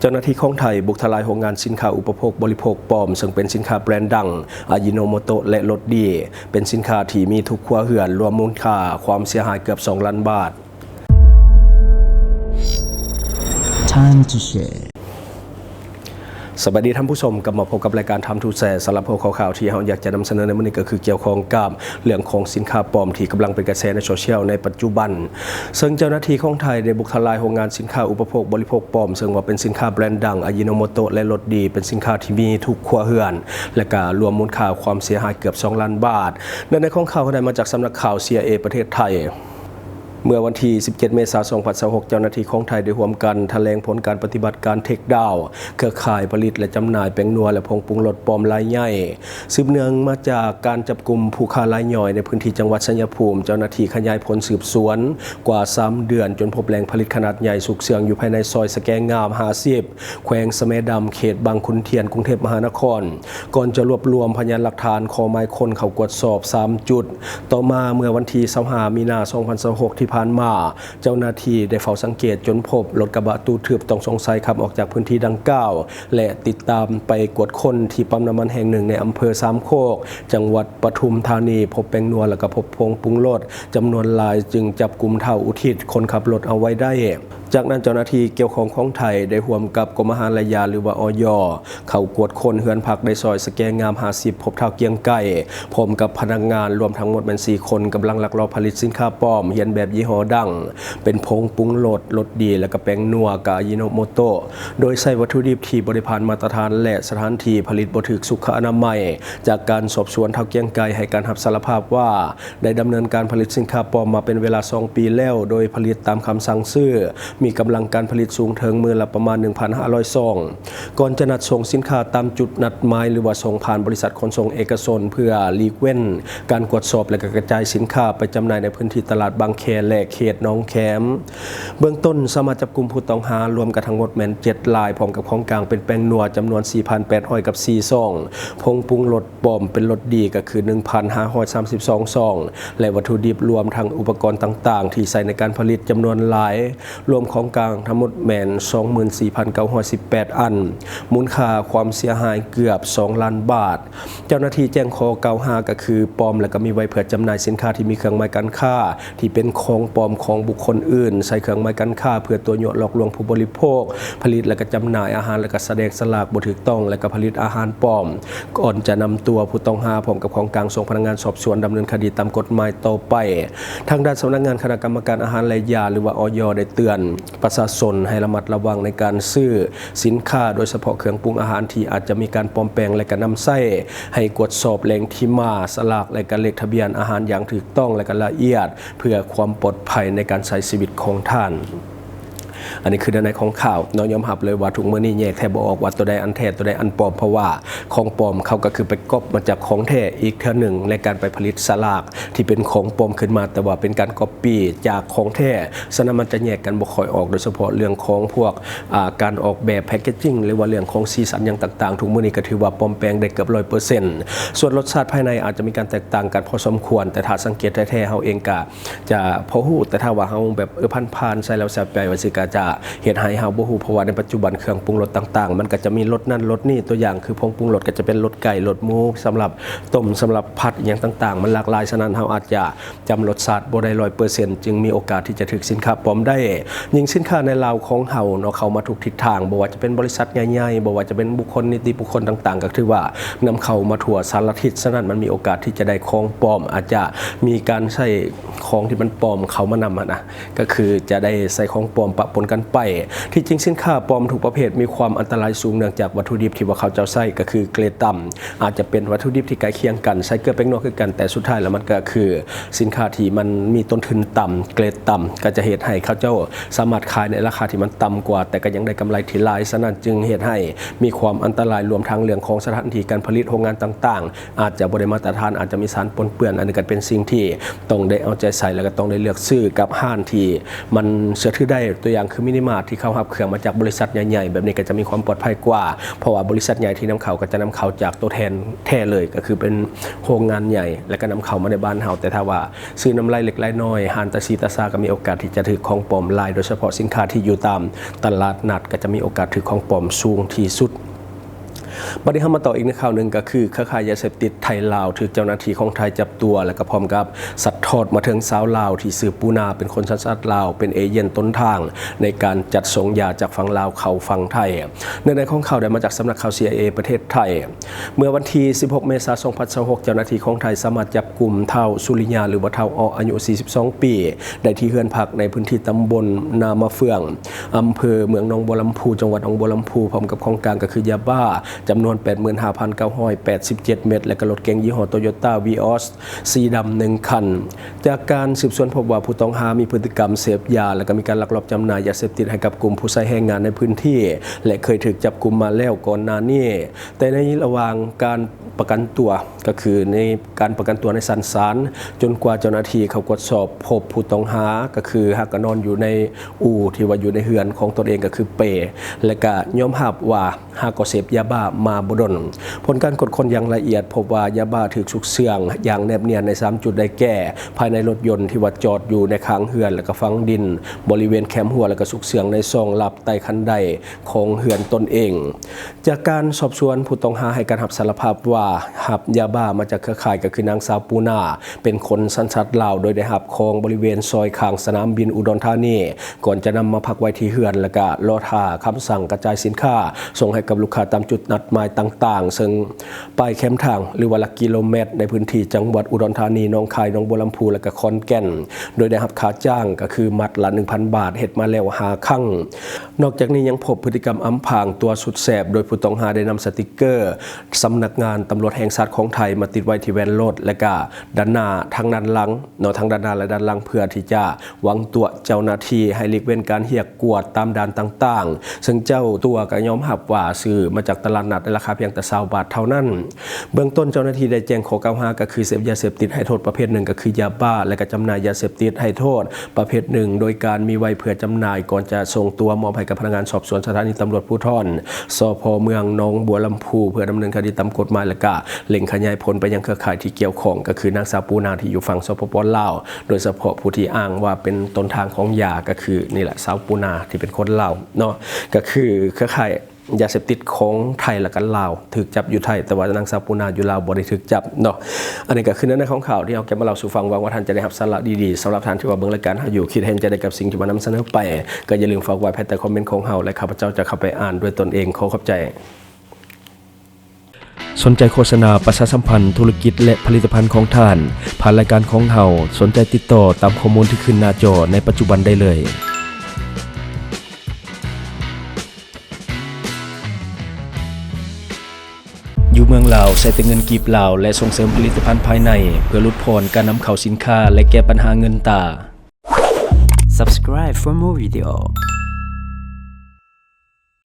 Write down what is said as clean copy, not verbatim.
เจ้าหน้าที่ของไทยบุกทลายโรงงานสินค้าอุปโภคบริโภคปลอมซึ่งเป็นสินค้าแบรนด์ดังอายิโนโมโตะและรสดีเป็นสินค้าที่มีทุกครัวเรือนรวมมูลค่าความเสียหายเกือบ2 ล้านบาท Time to shareสวัสดีท่านผู้ชมกลับมาพบกับรายการทำทูแชร์สำหรับหัวข่าวที่เราอยากจะนำเสนอในวันนี้ก็คือเกี่ยวข้องกับเรื่องของสินค้าปลอมที่กำลังเป็นกระแสในโซเชียลในปัจจุบันซึ่งเจ้าหน้าที่ของไทยได้บุกทลายโรงงานสินค้าอุปโภคบริโภคปลอมซึ่งว่าเป็นสินค้าแบรนด์ดังอายิโนโมโตะและรสดีเป็นสินค้าที่มีทุกครัวเรือนและก็รวมมูลค่าความเสียหายเกือบ2 ล้านบาทในข้อข่าวได้มาจากสำนักข่าว CIA ประเทศไทยเมื่อวันที่ 17 เมษายน 2026 เจ้าหน้าที่ของไทยได้ร่วมกันแถลงผลการปฏิบัติการเทคดาวน์เครือข่ายผลิตและจำหน่ายแป้งนัวและผงปรุงรสปลอมรายใหญ่สืบเนื่องมาจากการจับกุมผู้ค้ารายย่อยในพื้นที่จังหวัดชัยภูมิเจ้าหน้าที่ขยายผลสืบสวนกว่า 3 เดือนจนพบแหล่งผลิตขนาดใหญ่สุกเสื่องอยู่ภายในซอยสแกงงาม 50 แขวงสะแมดำเขตบางขุนเทียนกรุงเทพมหานครก่อนจะรวบรวมพยานหลักฐานขอหมายค้นเข้ากวดสอบ 3 จุดต่อมาเมื่อวันที่ 25 มีนาคม 2026 ที่ผ่านมาเจ้าหน้าที่ได้เฝ้าสังเกตจนพบรถกระบะตู้ทึบต้องสงสัยขับออกจากพื้นที่ดังกล่าวและติดตามไปกวดค้นที่ปั๊มน้ำมันแห่งหนึ่งในอำเภอสามโคกจังหวัดปทุมธานีพบแป้งนัวและก็พบผงปรุงรสจำนวนหลายจึงจับกุมเท่าอุทิศคนขับรถเอาไว้ได้จากนั้นเจ้าหน้าที่เกี่ยวข้องของไทยได้ร่วมกับกรมอาหารและยาหรือว่าอย.เข้ากวดค้นเฮือนพักในซอยสแกงงาม 50 พบเท่าเกียงไก่พร้อมกับพนักงานรวมทั้งหมดเป็น4 คนกำลังลักลอบผลิตสินค้าปลอมเรียนแบบยี่ห้อดังเป็นผงปรุงรสรสดีและก็แป้งนัวกายิโนโมโตะโดยใช้วัตถุดิบที่บ่ได้ผ่านมาตรฐานและสถานที่ผลิตบ่ถูกสุขอนามัยจากการสอบสวนเท่าเกียงไก่ให้การรับสารภาพว่าได้ดำเนินการผลิตสินค้าปลอมมาเป็นเวลา2 ปีแล้วโดยผลิตตามคำสั่งซื้อมีกำลังการผลิตสูงถึงมือละประมาณ 1,500 ซองก่อนจะนัดส่งสินค้าตามจุดนัดหมายหรือว่าส่งผ่านบริษัทขนส่งเอกชนเพื่อหลีกเว้นการกวดสอบและกระจายสินค้าไปจำหน่ายในพื้นที่ตลาดบางแคและเขตหนองแขมเบื้องต้นสามารถจับกุมผู้ต้องหารวมกันทั้งหมดแม่น7 รายพร้อมกับของกลางเป็นแป้งนัวจำนวน 4,800 กับ4 ซองผงปรุงรสปลอมเป็นรสดีก็คือ 1,532 ซองและวัตถุดิบรวมทั้งอุปกรณ์ต่างๆที่ใช้ในการผลิตจำนวนหลายรวมของกลางทั้งหมดแม่น 24,918 อันมูลค่าความเสียหายเกือบ 2 ล้านบาทเจ้าหน้าที่แจ้งข้อกล่าวหาก็คือปลอมและก็มีไว้เพื่อจำหน่ายสินค้าที่มีเครื่องหมายการค้าที่เป็นของปลอมของบุคคลอื่นใส่เครื่องหมายการค้าเพื่อตัวยั่วหลอกลวงผู้บริโภคผลิตและก็จำหน่ายอาหารและก็แสดงสลากบ่ถูกต้องและก็ผลิตอาหารปลอมก่อนจะนำตัวผู้ต้องหาพร้อมกับของกลางส่งพนักงานสอบสวนดำเนินคดีตามกฎหมายต่อไปทางด้านสำนักงานคณะกรรมการอาหารและยาหรือว่าอย.ได้เตือนประชาชนให้ระมัดระวังในการซื้อสินค้าโดยเฉพาะเครื่องปรุงอาหารที่อาจจะมีการปลอมแปลงและก็นำไส้ให้ตรวจสอบแหล่งที่มาสลากและก็เลขทะเบียนอาหารอย่างถูกต้องและก็ละเอียดเพื่อความปลอดภัยในการใช้ชีวิตของท่านอันนี้คือด้านในของข่าวน้องยอมรับเลยว่าถุงมือนี่แยกแทบบ่ออกว่าตัวใดอันแท้ตัวใดอันปลอมเพราะว่าของปลอมเขาก็คือไปก๊อปมาจากของแท้อีกเท่าหนึ่งในการไปผลิตสลากที่เป็นของปลอมขึ้นมาแต่ว่าเป็นการก๊อปปี้จากของแท้ฉะนั้นมันจะแยกกันบ่ค่อยออกโดยเฉพาะเรื่องของพวกการออกแบบแพคเกจจิ้งหรือว่าเรื่องของสีสันอย่างต่างๆถุงมือนี่ก็ถือว่าปลอมแปลงได้เกือบ 100% ส่วนรสชาติภายในอาจจะมีการแตกต่างกันพอสมควรแต่ถ้าสังเกตแท้ๆเฮาเองก็จะพอฮู้แต่ถ้าว่าเฮาแบบผ่านๆใส่แล้วแซ่บไปว่าสิก็จะเฮ็ดให้เฮาบ่ฮู้เพราะว่าในปัจจุบันเครื่องปรุงรสต่างๆมันก็จะมีรสนั่นรสนี่ตัวอย่างคือผงปรุงรสก็จะเป็นรสไก่รสหมูสำหรับต้มสำหรับผัดอย่างต่างๆมันหลากหลายฉะนั้นเฮาอาจจะจำรสชาติบ่ได้ 100% จึงมีโอกาสที่จะถูกสินค้าปลอมได้ยิ่งสินค้าในลาวของเฮาเนาะเข้ามาทุกทิศทางบ่ว่าจะเป็นบริษัทใหญ่ๆบ่ว่าจะเป็นบุคคลนิติบุคคลต่างๆก็ถือว่านำเข้ามาทั่วสารทิศฉะนั้นมันมีโอกาสที่จะได้ของปลอมอาจจะมีการใช้ของที่มันปลอมเข้ามานำนะก็คือจะได้ใส่ของปลอมปะปนกันไปที่จริงสินค้าปลอมทุกประเภทมีความอันตรายสูงเนื่องจากวัตถุดิบที่ว่าเขาเจ้าใช้ก็คือเกรดต่ำอาจจะเป็นวัตถุดิบที่ใกล้เคียงกันใช้เกลือแป้งนัวคือกันแต่สุดท้ายแล้วมันก็คือสินค้าที่มันมีต้นทุนต่ำเกรดต่ำก็จะเหตุให้เขาเจ้าสามารถขายในราคาที่มันต่ำกว่าแต่ก็ยังได้กำไรที่หลายฉะนั้นจึงเหตุให้มีความอันตรายรวมทั้งเรื่องของสถานที่การผลิตโรงงานต่างๆอาจจะบ่ได้มาตรฐานอาจจะมีสารปนเปื้อนอันนี้ก็เป็นสิ่งที่ต้องได้เอาใจใส่แล้วก็ต้องได้เลือกซื้อกับห้างที่มันเชื่อถือได้ตัวอย่าง อย่างคือมินิมาร์ทที่เข้ารับเครื่องมาจากบริษัทใหญ่ๆแบบนี้ก็จะมีความปลอดภัยกว่าเพราะว่าบริษัทใหญ่ที่นำเข้าก็จะนำเข้าจากตัวแทนแท้เลยก็คือเป็นโรงงานใหญ่แล้วก็นำเข้ามาในบ้านเฮาแต่ถ้าว่าซื้อน้ำลายเล็กๆน้อยหานตาซีตาซาก็มีโอกาสที่จะถือของปลอมลายโดยเฉพาะสินค้าที่อยู่ตามตลาดนัดก็จะมีโอกาสถือของปลอมสูงที่สุดบัดนี้เข้ามาต่ออีกในข่าวหนึ่งก็คือเครือข่ายยาเสพติดไทยลาวถูกเจ้าหน้าที่ของไทยจับตัวและก็พร้อมกับสัตว์ทอดมาถึงสาวลาวที่สืบปูนาเป็นคนสัญชาติลาวเป็นเอเย่นต้นทางในการจัดส่งยาจากฝั่งลาวเข้าฝั่งไทยเนื้อในของข่าวได้มาจากสำนักข่าว CIA ประเทศไทยเมื่อวันที่ 16 เมษายน 2026 เจ้าหน้าที่ของไทยสามารถจับกลุ่มเฒ่าสุริยาหรือว่าเฒ่าออายุ 42 ปีได้ที่เฮือนพักในพื้นที่ตำบลนามะเฟืองอำเภอเมืองหนองบัวลำพูจังหวัดหนองบัวลำพูพร้อมกับของกลางก็คือยาบ้าจำนวน 85,987 เม็ดและก็รถเก๋งยี่ห้อโตโยต้าวีออสสีดำ1คันจากการสืบสวนพบว่าผู้ต้องหามีพฤติกรรมเสพยาและก็มีการลักลอบจำหน่ายยาเสพติดให้กับกลุ่มผู้ใช้แรงงานในพื้นที่และเคยถูกจับกุมมาแล้วก่อนหน้านี้แต่ในระหว่างการประกันตัวก็คือในการประกันตัวในชั้นศาลจนกว่าเจ้าหน้าที่เขาตรวจสอบพบผู้ต้องหาก็คือหากนอนอยู่ในอู่ที่ว่าอยู่ในเฮือนของตนเองก็คือเปและก็ยอมรับว่าหากเสพยาบ้ามาบ่ดนผลการกดค้นอย่างละเอียดพบว่ายาบ้าถูกซุกเสื่องอย่างแนบเนียนใน3จุดได้แก่ภายในรถยนต์ที่ว่าจอดอยู่ในค้างเฮือนและก็ฝังดินบริเวณแคมป์หัวและก็ซุกเสื่องในซองลับใต้คันไดของเฮือนตนเองจากการสอบสวนผู้ต้องหาให้การรับสารภาพว่าหับยาบ้ามาจากเครือข่ายก็คือนางสาวปูนาเป็นคนสัญชาติลาวโดยได้หับของบริเวณซอยข้างสนามบินอุดรธานีก่อนจะนำมาพักไว้ที่เฮือนและก็รอท่าคำสั่งกระจายสินค้าส่งให้กับลูกค้าตามจุดนัดหมายต่างๆซึ่งปลายแคมป์ทางหรือว่าหลักกิโลเมตรในพื้นที่จังหวัดอุดรธานีหนองคายหนองบัวลำพูและก็ขอนแก่นโดยได้รับค่าจ้างก็คือมัดละ 1,000 บาทเฮ็ดมาแล้ว5ครั้งนอกจากนี้ยังพบพฤติกรรมอำพรางตัวสุดแสบโดยผู้ต้องหาได้นำสติกเกอร์สำนักงานตำรวจแห่งชาติของไทยมาติดไว้ที่แว่นรถและก็ด้านหน้าทางด้านหลังทั้งด้านหน้าและด้านหลังเพื่อที่จะหวังตัวเจ้าหน้าที่ให้หลีกเว้นการเหียกกวดตามด่านต่างๆซึ่งเจ้าตัวก็ยอมรับว่าซื้อมาจากตลาดนัดในราคาเพียงแต่20 บาทเท่านั้นเบื้องต้นเจ้าหน้าที่ได้แจ้งข้อกล่าวหาก็คือเสพยาเสพติดให้โทษประเภทหนึ่งก็คือยาบ้าและก็จำหน่ายยาเสพติดให้โทษประเภทหนึ่งโดยการมีไว้เพื่อจำหน่ายก่อนจะส่งตัวมอบให้กับพนักงานสอบสวนสถานีตำรวจภูธรสพ.เมืองหนองบัวลำพูเพื่อดำเนินคดีตามกฎหมายและก็เล็งขยายผลไปยังเครือข่ายที่เกี่ยวข้องก็คือนางสาวปูนาที่อยู่ฝั่งสปป.ลาวโดยเฉพาะผู้ที่อ้างว่าเป็นต้นทางของยาก็คือนี่แหละสาวปูนาที่เป็นคนลาวเนาะก็คือเครือข่ายยาเสพติดของไทยและกันลาวถูกจับอยู่ไทยแต่ว่านางสาวปูนาอยู่ลาวบ่ได้ถูกจับเนาะอันนี้ก็คือเนื้อในของข่าวที่เอาเก็บมาเล่าสู่ฟังหวังว่าท่านจะได้รับสาระดีๆสำหรับท่านที่ว่าเบิ่งรายการเฮาอยู่คิดเห็นจะได้กับสิ่งที่มานำเสนอไปก็อย่าลืมฝากไว้ภายใต้คอมเมนต์ของเฮาและข้าพเจ้าจะเข้าไปอ่านด้วยตนเองขอขอบใจสนใจโฆษณาประชาสัมพันธ์ธุรกิจและผลิตภัณฑ์ของท่านผ่านรายการของเฮาสนใจติดต่อตามข้อมูลที่ขึ้นหน้าจอในปัจจุบันได้เลยอยู่เมืองลาวใช้แต่เงินกีบลาวและส่งเสริมผลิตภัณฑ์ภายในเพื่อลดพรการนำเข้าสินค้าและแก้ปัญหาเงินตา Subscribe for more video.